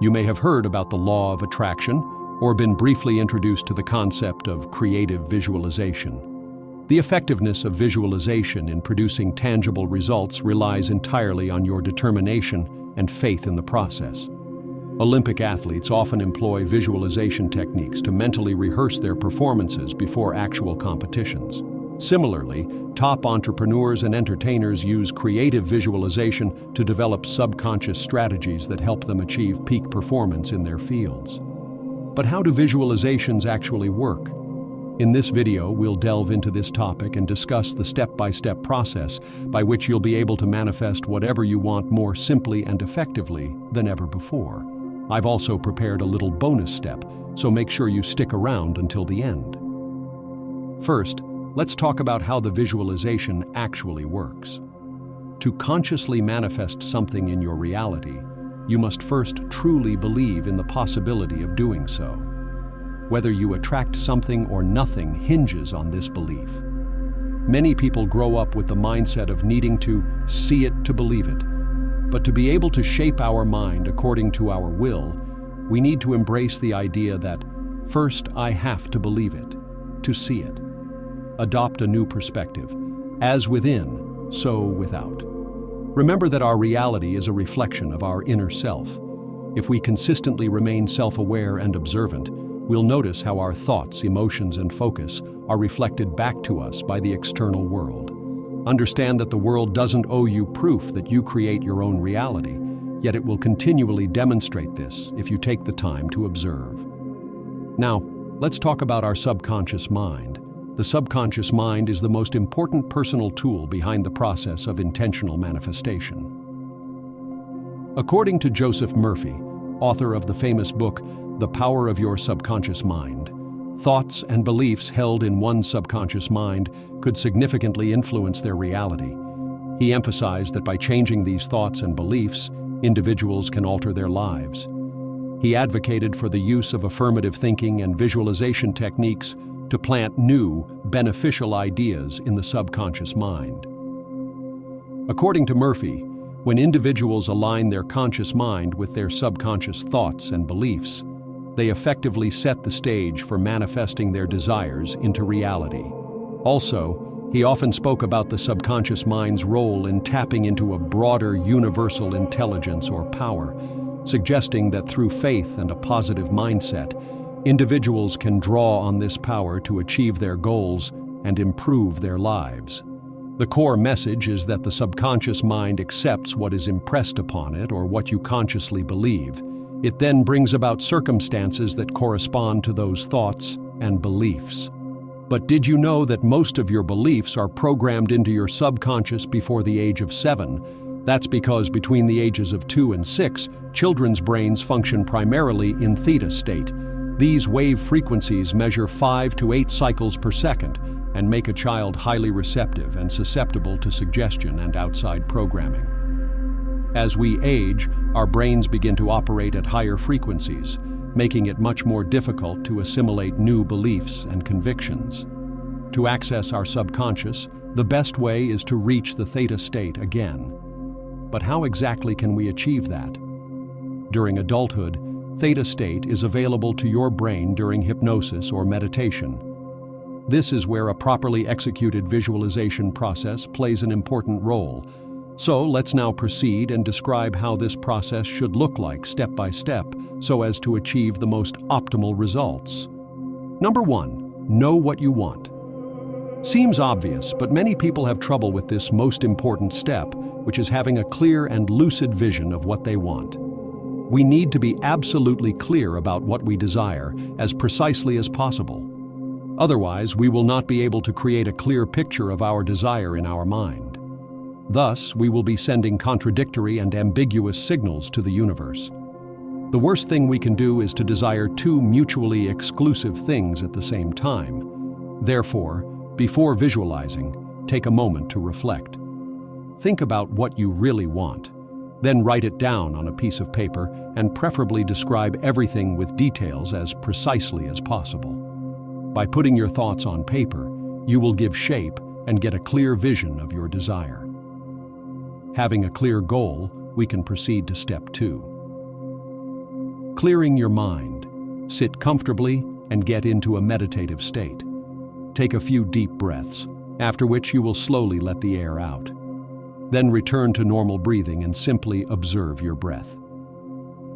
You may have heard about the law of attraction or been briefly introduced to the concept of creative visualization. The effectiveness of visualization in producing tangible results relies entirely on your determination and faith in the process. Olympic athletes often employ visualization techniques to mentally rehearse their performances before actual competitions. Similarly, top entrepreneurs and entertainers use creative visualization to develop subconscious strategies that help them achieve peak performance in their fields. But how do visualizations actually work? In this video, we'll delve into this topic and discuss the step-by-step process by which you'll be able to manifest whatever you want more simply and effectively than ever before. I've also prepared a little bonus step, so make sure you stick around until the end. First, let's talk about how the visualization actually works. To consciously manifest something in your reality, you must first truly believe in the possibility of doing so. Whether you attract something or nothing hinges on this belief. Many people grow up with the mindset of needing to see it to believe it. But to be able to shape our mind according to our will, we need to embrace the idea that, first, I have to believe it, to see it. Adopt a new perspective. As within, so without. Remember that our reality is a reflection of our inner self. If we consistently remain self-aware and observant, we'll notice how our thoughts, emotions, and focus are reflected back to us by the external world. Understand that the world doesn't owe you proof that you create your own reality, yet it will continually demonstrate this if you take the time to observe. Now, let's talk about our subconscious mind. The subconscious mind is the most important personal tool behind the process of intentional manifestation. According to Joseph Murphy, author of the famous book, The Power of Your Subconscious Mind, thoughts and beliefs held in one's subconscious mind could significantly influence their reality. He emphasized that by changing these thoughts and beliefs, individuals can alter their lives. He advocated for the use of affirmative thinking and visualization techniques to plant new, beneficial ideas in the subconscious mind. According to Murphy, when individuals align their conscious mind with their subconscious thoughts and beliefs, they effectively set the stage for manifesting their desires into reality. Also, he often spoke about the subconscious mind's role in tapping into a broader universal intelligence or power, suggesting that through faith and a positive mindset, individuals can draw on this power to achieve their goals and improve their lives. The core message is that the subconscious mind accepts what is impressed upon it or what you consciously believe. It then brings about circumstances that correspond to those thoughts and beliefs. But did you know that most of your beliefs are programmed into your subconscious before the age of 7? That's because between the ages of 2 and 6, children's brains function primarily in theta state. These wave frequencies measure 5 to 8 cycles per second and make a child highly receptive and susceptible to suggestion and outside programming. As we age, our brains begin to operate at higher frequencies, making it much more difficult to assimilate new beliefs and convictions. To access our subconscious, the best way is to reach the theta state again. But how exactly can we achieve that? During adulthood, theta state is available to your brain during hypnosis or meditation. This is where a properly executed visualization process plays an important role. So let's now proceed and describe how this process should look like step by step so as to achieve the most optimal results. Number 1, know what you want. Seems obvious, but many people have trouble with this most important step, which is having a clear and lucid vision of what they want. We need to be absolutely clear about what we desire as precisely as possible. Otherwise, we will not be able to create a clear picture of our desire in our mind. Thus, we will be sending contradictory and ambiguous signals to the universe. The worst thing we can do is to desire two mutually exclusive things at the same time. Therefore, before visualizing, take a moment to reflect. Think about what you really want. Then write it down on a piece of paper and preferably describe everything with details as precisely as possible. By putting your thoughts on paper, you will give shape and get a clear vision of your desire. Having a clear goal, we can proceed to step 2. Clearing your mind. Sit comfortably and get into a meditative state. Take a few deep breaths, after which you will slowly let the air out. Then return to normal breathing and simply observe your breath.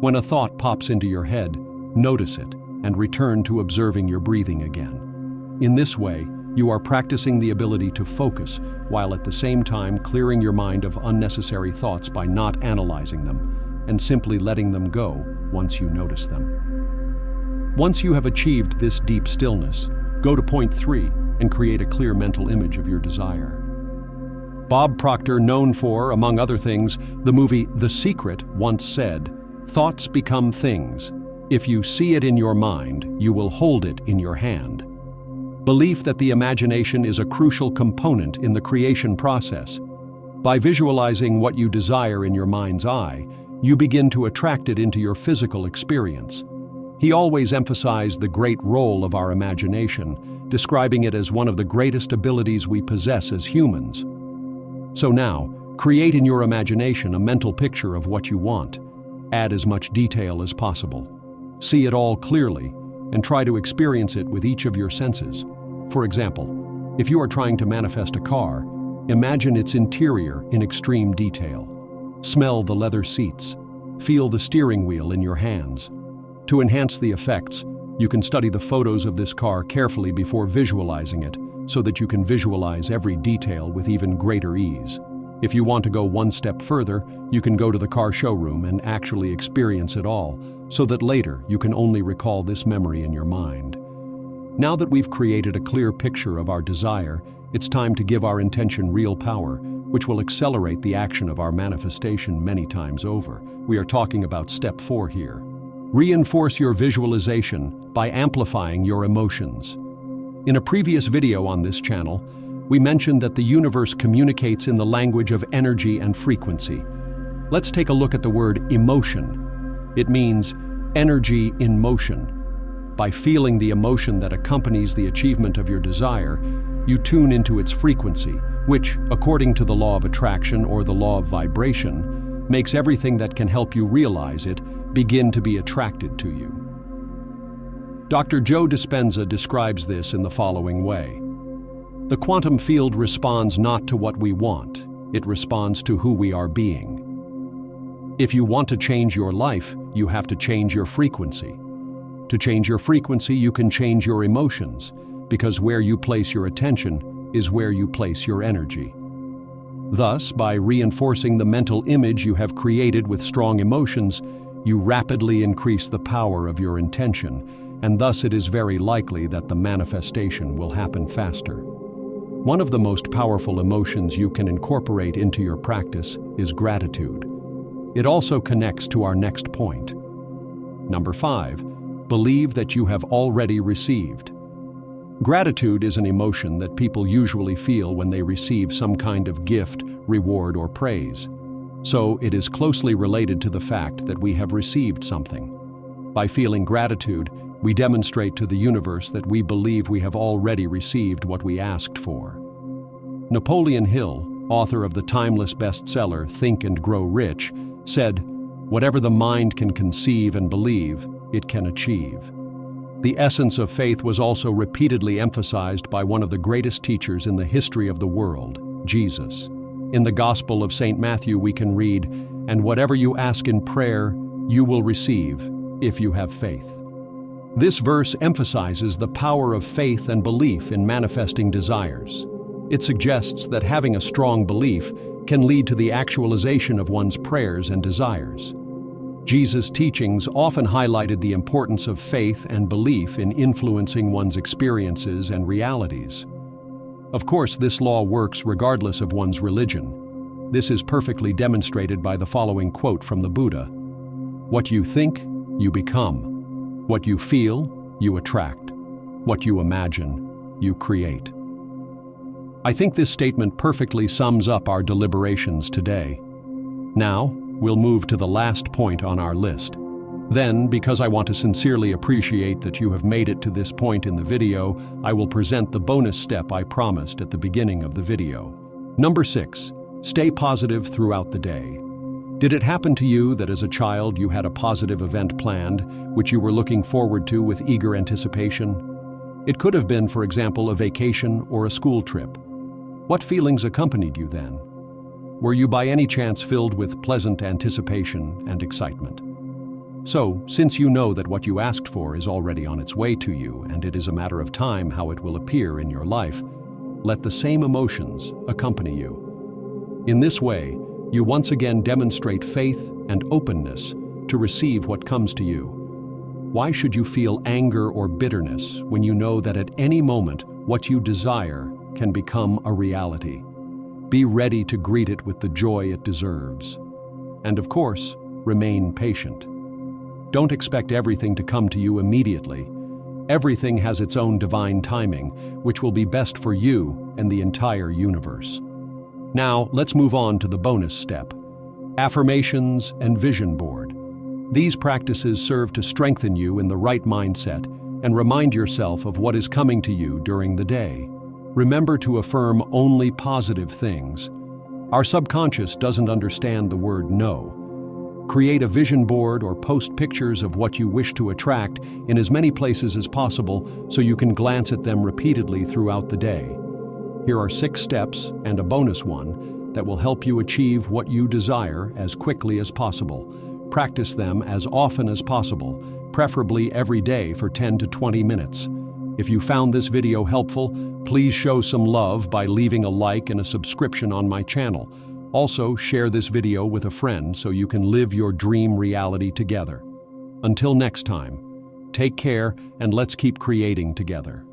When a thought pops into your head, notice it and return to observing your breathing again. In this way, you are practicing the ability to focus while at the same time clearing your mind of unnecessary thoughts by not analyzing them and simply letting them go once you notice them. Once you have achieved this deep stillness, go to point 3 and create a clear mental image of your desire. Bob Proctor, known for, among other things, the movie The Secret, once said, "Thoughts become things. If you see it in your mind, you will hold it in your hand." Belief that the imagination is a crucial component in the creation process. By visualizing what you desire in your mind's eye, you begin to attract it into your physical experience. He always emphasized the great role of our imagination, describing it as one of the greatest abilities we possess as humans. So now, create in your imagination a mental picture of what you want. Add as much detail as possible. See it all clearly, and try to experience it with each of your senses. For example, if you are trying to manifest a car, imagine its interior in extreme detail. Smell the leather seats. Feel the steering wheel in your hands. To enhance the effects, you can study the photos of this car carefully before visualizing it, so that you can visualize every detail with even greater ease. If you want to go one step further, you can go to the car showroom and actually experience it all, so that later you can only recall this memory in your mind. Now that we've created a clear picture of our desire, it's time to give our intention real power, which will accelerate the action of our manifestation many times over. We are talking about step 4 here. Reinforce your visualization by amplifying your emotions. In a previous video on this channel, we mentioned that the universe communicates in the language of energy and frequency. Let's take a look at the word emotion. It means energy in motion. By feeling the emotion that accompanies the achievement of your desire, you tune into its frequency, which, according to the law of attraction or the law of vibration, makes everything that can help you realize it begin to be attracted to you. Dr. Joe Dispenza describes this in the following way. The quantum field responds not to what we want, it responds to who we are being. If you want to change your life, you have to change your frequency. To change your frequency, you can change your emotions, because where you place your attention is where you place your energy. Thus, by reinforcing the mental image you have created with strong emotions, you rapidly increase the power of your intention, and thus it is very likely that the manifestation will happen faster. One of the most powerful emotions you can incorporate into your practice is gratitude. It also connects to our next point. Number 5, believe that you have already received. Gratitude is an emotion that people usually feel when they receive some kind of gift, reward, or praise. So it is closely related to the fact that we have received something. By feeling gratitude, we demonstrate to the universe that we believe we have already received what we asked for. Napoleon Hill, author of the timeless bestseller Think and Grow Rich, said, "Whatever the mind can conceive and believe, it can achieve." The essence of faith was also repeatedly emphasized by one of the greatest teachers in the history of the world, Jesus. In the Gospel of St. Matthew we can read, "And whatever you ask in prayer, you will receive, if you have faith." This verse emphasizes the power of faith and belief in manifesting desires. It suggests that having a strong belief can lead to the actualization of one's prayers and desires. Jesus' teachings often highlighted the importance of faith and belief in influencing one's experiences and realities. Of course, this law works regardless of one's religion. This is perfectly demonstrated by the following quote from the Buddha: "What you think, you become. What you feel, you attract. What you imagine, you create." I think this statement perfectly sums up our deliberations today. Now, we'll move to the last point on our list. Then, because I want to sincerely appreciate that you have made it to this point in the video, I will present the bonus step I promised at the beginning of the video. Number 6, stay positive throughout the day. Did it happen to you that as a child you had a positive event planned, which you were looking forward to with eager anticipation? It could have been, for example, a vacation or a school trip. What feelings accompanied you then? Were you by any chance filled with pleasant anticipation and excitement? So, since you know that what you asked for is already on its way to you and it is a matter of time how it will appear in your life, let the same emotions accompany you. In this way, you once again demonstrate faith and openness to receive what comes to you. Why should you feel anger or bitterness when you know that at any moment what you desire can become a reality? Be ready to greet it with the joy it deserves. And of course, remain patient. Don't expect everything to come to you immediately. Everything has its own divine timing, which will be best for you and the entire universe. Now, let's move on to the bonus step: affirmations and vision board. These practices serve to strengthen you in the right mindset and remind yourself of what is coming to you during the day. Remember to affirm only positive things. Our subconscious doesn't understand the word no. Create a vision board or post pictures of what you wish to attract in as many places as possible so you can glance at them repeatedly throughout the day. Here are 6 steps and a bonus one that will help you achieve what you desire as quickly as possible. Practice them as often as possible, preferably every day for 10 to 20 minutes. If you found this video helpful, please show some love by leaving a like and a subscription on my channel. Also, share this video with a friend so you can live your dream reality together. Until next time, take care and let's keep creating together.